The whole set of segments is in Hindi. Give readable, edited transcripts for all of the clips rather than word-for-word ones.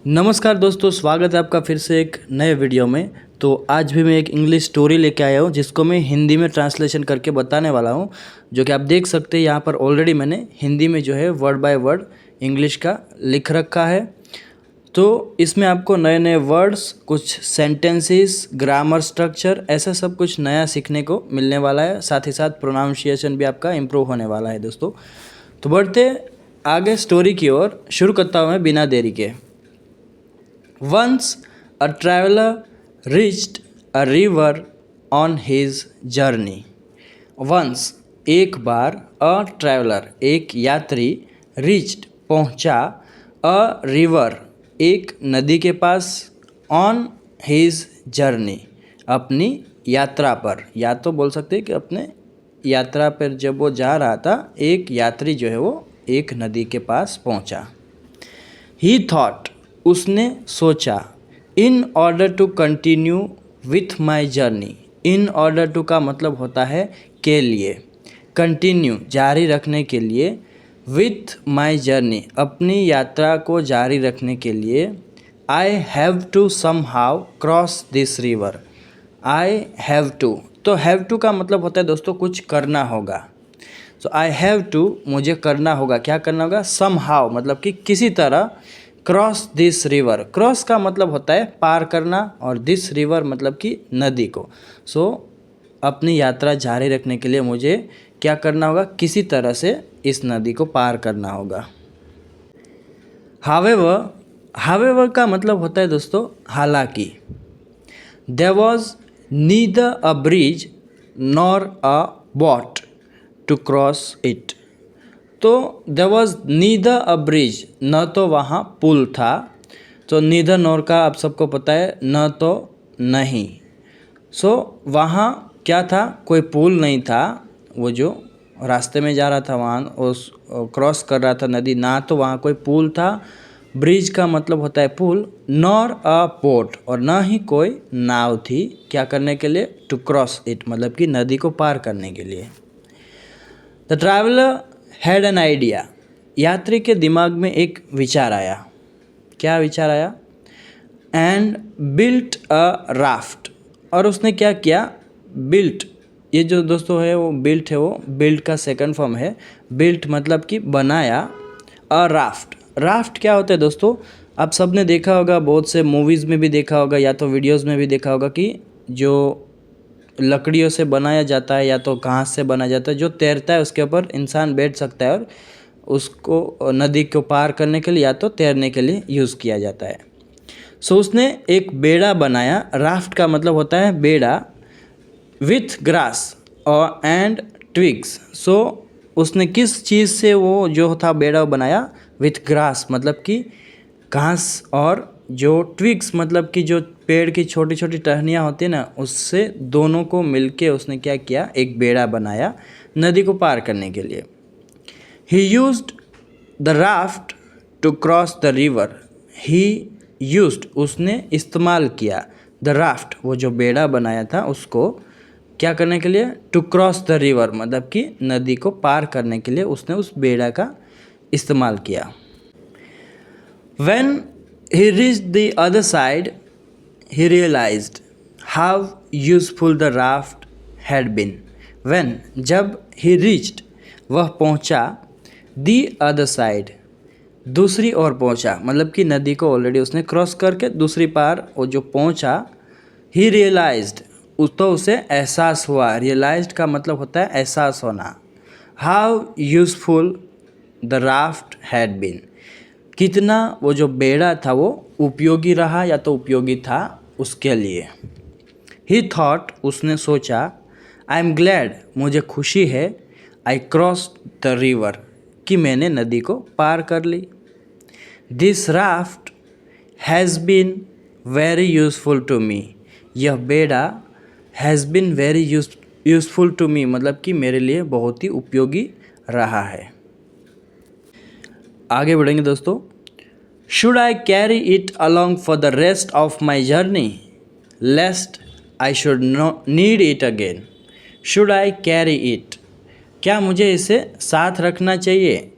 नमस्कार दोस्तों, स्वागत है आपका फिर से एक नए वीडियो में। तो आज भी मैं एक इंग्लिश स्टोरी लेके आया हूँ जिसको मैं हिंदी में ट्रांसलेशन करके बताने वाला हूँ, जो कि आप देख सकते हैं यहाँ पर ऑलरेडी मैंने हिंदी में जो है वर्ड बाय वर्ड इंग्लिश का लिख रखा है। तो इसमें आपको नए नए वर्ड्स, कुछ सेंटेंसेस, ग्रामर स्ट्रक्चर, ऐसा सब कुछ नया सीखने को मिलने वाला है। साथ ही साथ प्रोनाउंसिएशन भी आपका इम्प्रूव होने वाला है दोस्तों। तो बढ़ते आगे स्टोरी की ओर, शुरू करता हूँ मैं बिना देरी के। Once a traveler reached a river on his journey. Once एक बार a traveler एक यात्री reached पहुंचा a river एक नदी के पास on his journey अपनी यात्रा पर, या तो बोल सकते हैं कि अपने यात्रा पर जब वो जा रहा था, एक यात्री जो है वो एक नदी के पास पहुंचा। He thought उसने सोचा, in order to continue with my journey. In order to का मतलब होता है के लिए, कंटिन्यू जारी रखने के लिए, विथ माई जर्नी अपनी यात्रा को जारी रखने के लिए, I have to somehow cross this river. I have to, तो हैव टू का मतलब होता है दोस्तों कुछ करना होगा। सो आई हैव टू मुझे करना होगा, क्या करना होगा? सम हाउ मतलब कि किसी तरह, क्रॉस दिस रिवर, क्रॉस का मतलब होता है पार करना, और दिस रिवर मतलब कि नदी को। सो अपनी यात्रा जारी रखने के लिए मुझे क्या करना होगा? किसी तरह से इस नदी को पार करना होगा। हावेवर, हावेवर का मतलब होता है दोस्तों हालांकि। There was neither a bridge nor a boat to cross it. तो there was neither a bridge, न तो वहाँ पुल था। तो नीदर नॉर का आप सबको पता है, न तो नहीं। सो वहाँ क्या था? कोई पुल नहीं था। वो जो रास्ते में जा रहा था वहाँ उस क्रॉस कर रहा था नदी, ना तो वहाँ कोई पुल था। ब्रिज का मतलब होता है पुल। नॉर अ बोट, और ना ही कोई नाव थी, क्या करने के लिए? टू क्रॉस इट मतलब कि नदी को पार करने के लिए। The traveller had an idea. यात्री के दिमाग में एक विचार आया। क्या विचार आया? एंड बिल्ट अ राफ्ट, और उसने क्या किया? बिल्ट, ये जो दोस्तों है वो बिल्ट है, वो बिल्ट का सेकंड फॉर्म है। बिल्ट मतलब कि बनाया। अ राफ्ट, राफ्ट क्या होता है दोस्तों? आप सब ने देखा होगा, बहुत से मूवीज़ में भी देखा होगा या तो वीडियोज़ में भी देखा होगा कि जो लकड़ियों से बनाया जाता है या तो घास से बनाया जाता है, जो तैरता है, उसके ऊपर इंसान बैठ सकता है और उसको नदी को पार करने के लिए या तो तैरने के लिए यूज़ किया जाता है। सो उसने एक बेड़ा बनाया। राफ्ट का मतलब होता है बेड़ा। विथ ग्रास और एंड ट्विग्स। सो उसने किस चीज़ से वो जो था बेड़ा बनाया? विथ ग्रास मतलब कि घास, और जो ट्विग्स मतलब कि जो पेड़ की छोटी छोटी टहनियाँ होती है ना, उससे दोनों को मिलके उसने क्या किया? एक बेड़ा बनाया नदी को पार करने के लिए। He used the raft to cross the river. He used उसने इस्तेमाल किया, द राफ्ट वो जो बेड़ा बनाया था उसको क्या करने के लिए? टू क्रॉस द रिवर मतलब कि नदी को पार करने के लिए उसने उस बेड़ा का इस्तेमाल किया। When he reached the other side, he realized how useful the raft had been. When जब he reached वह पहुंचा, the other side दूसरी ओर पहुंचा, मतलब कि नदी को ऑलरेडी उसने क्रॉस करके दूसरी पार वो जो पहुंचा, he realized तो उसे एहसास हुआ। realized का मतलब होता है एहसास होना। how useful the raft had been, कितना वो जो बेड़ा था वो उपयोगी रहा या तो उपयोगी था उसके लिए। ही थॉट उसने सोचा, आई एम ग्लैड मुझे खुशी है, आई क्रॉस द रिवर कि मैंने नदी को पार कर ली। This raft has been very useful to me, यह बेड़ा has been very useful to me मतलब कि मेरे लिए बहुत ही उपयोगी रहा है। आगे बढ़ेंगे दोस्तों। Should I carry it along for the rest of my journey lest I should need it again. Should I carry it, क्या मुझे इसे साथ रखना चाहिए?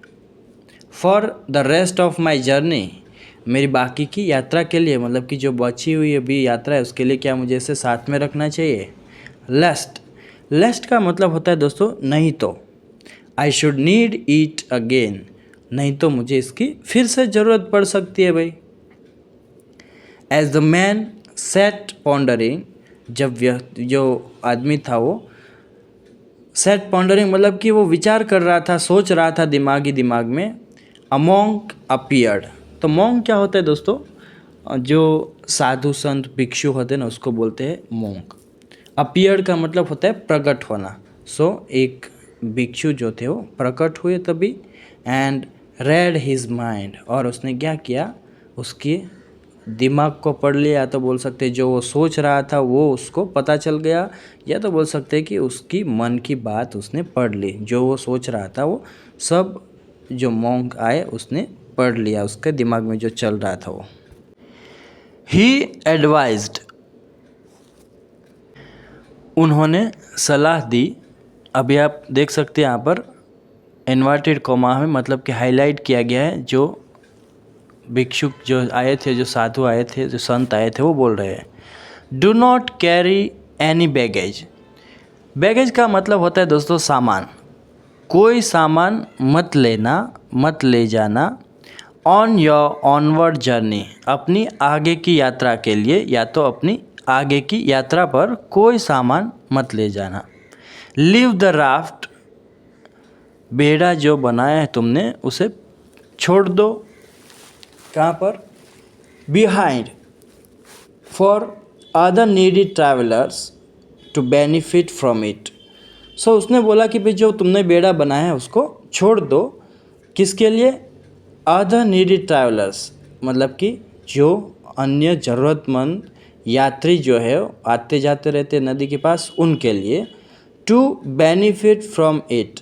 For the rest of my journey मेरी बाकी की यात्रा के लिए, मतलब कि जो बची हुई अभी यात्रा है उसके लिए क्या मुझे इसे साथ में रखना चाहिए। लेस्ट, लेस्ट का मतलब होता है दोस्तों नहीं तो। आई शुड नीड इट अगेन, नहीं तो मुझे इसकी फिर से ज़रूरत पड़ सकती है भाई। As the man sat pondering, जब जो आदमी था वो सेट पॉन्डरिंग मतलब कि वो विचार कर रहा था, सोच रहा था दिमाग में। अ मॉन्क अपीयर्ड, तो मॉन्क क्या होता है दोस्तों, जो साधु संत भिक्षु होते हैं ना उसको बोलते हैं मॉन्क। अपीयर्ड का मतलब होता है प्रकट होना। सो एक भिक्षु जो थे वो प्रकट हुए तभी। एंड रेड हिज माइंड, और उसने क्या किया, उसकी दिमाग को पढ़ लिया, या तो बोल सकते हैं जो वो सोच रहा था वो उसको पता चल गया, या तो बोल सकते हैं कि उसकी मन की बात उसने पढ़ ली। जो वो सोच रहा था वो सब जो मॉन्क आए उसने पढ़ लिया, उसके दिमाग में जो चल रहा था वो। ही एडवाइज्ड, उन्होंने सलाह दी। अभी आप देख सकते हैं यहाँ पर इन्वर्टेड कॉमा में मतलब कि हाईलाइट किया गया है, जो भिक्षुक जो आए थे, जो साधु आए थे, जो संत आए थे वो बोल रहे हैं do not carry any baggage. Baggage का मतलब होता है दोस्तों सामान, कोई सामान मत लेना, मत ले जाना। ऑन योर ऑनवर्ड जर्नी, अपनी आगे की यात्रा के लिए, या तो अपनी आगे की यात्रा पर कोई सामान मत ले जाना। लीव द राफ्ट, बेड़ा जो बनाया है तुमने उसे छोड़ दो। कहाँ पर, behind, for other needy travellers to benefit from it. So उसने बोला कि भाई जो तुमने बेड़ा बनाया है उसको छोड़ दो, किसके लिए, अदर नीडी ट्रैवलर्स, मतलब कि जो अन्य ज़रूरतमंद यात्री जो है आते जाते रहते नदी के पास उनके लिए। टू बेनिफिट फ्रॉम इट,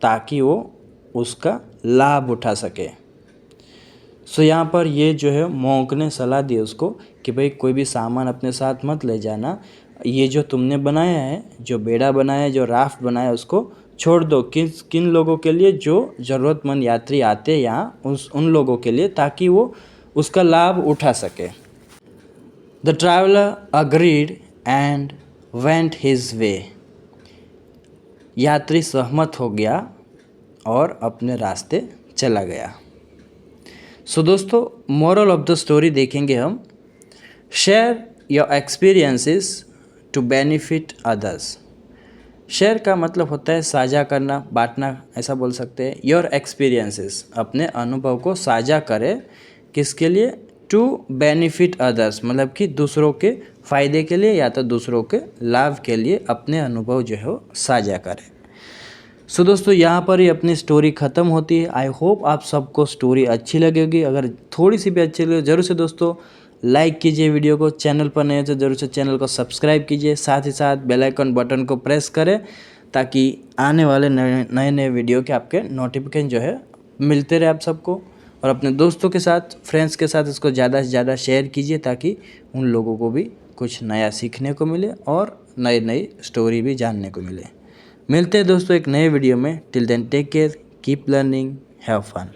ताकि वो उसका लाभ उठा सके। सो यहाँ पर ये जो है मॉन्क ने सलाह दी उसको कि भाई कोई भी सामान अपने साथ मत ले जाना, ये जो तुमने बनाया है, जो बेड़ा बनाया है, जो राफ्ट बनाया है उसको छोड़ दो। किन लोगों के लिए, जो ज़रूरतमंद यात्री आते हैं यहाँ उन लोगों के लिए, ताकि वो उसका लाभ उठा सके। The traveller agreed and went his way, यात्री सहमत हो गया और अपने रास्ते चला गया। सो दोस्तों मोरल ऑफ द स्टोरी देखेंगे हम। Share your experiences to benefit others. Share का मतलब होता है साझा करना, बांटना, ऐसा बोल सकते हैं। योर एक्सपीरियंसेस, अपने अनुभव को साझा करें, किसके लिए, टू बेनिफिट अदर्स, मतलब कि दूसरों के फ़ायदे के लिए या तो दूसरों के लाभ के लिए अपने अनुभव जो है वो साझा करें। सो दोस्तों यहाँ पर ही अपनी स्टोरी ख़त्म होती है। आई होप आप सबको स्टोरी अच्छी लगेगी। अगर थोड़ी सी भी अच्छी लगे ज़रूर से दोस्तों लाइक कीजिए वीडियो को, चैनल पर नए तो ज़रूर से चैनल को सब्सक्राइब कीजिए, साथ ही साथ बेल आइकन बटन को प्रेस करें ताकि आने वाले नए वीडियो के आपके नोटिफिकेशन जो है मिलते रहे आप सबको। और अपने दोस्तों के साथ, फ्रेंड्स के साथ इसको ज़्यादा से ज़्यादा शेयर कीजिए ताकि उन लोगों को भी कुछ नया सीखने को मिले और नई स्टोरी भी जानने को मिले। मिलते हैं दोस्तों एक नए वीडियो में। Till then take care, keep learning, have fun.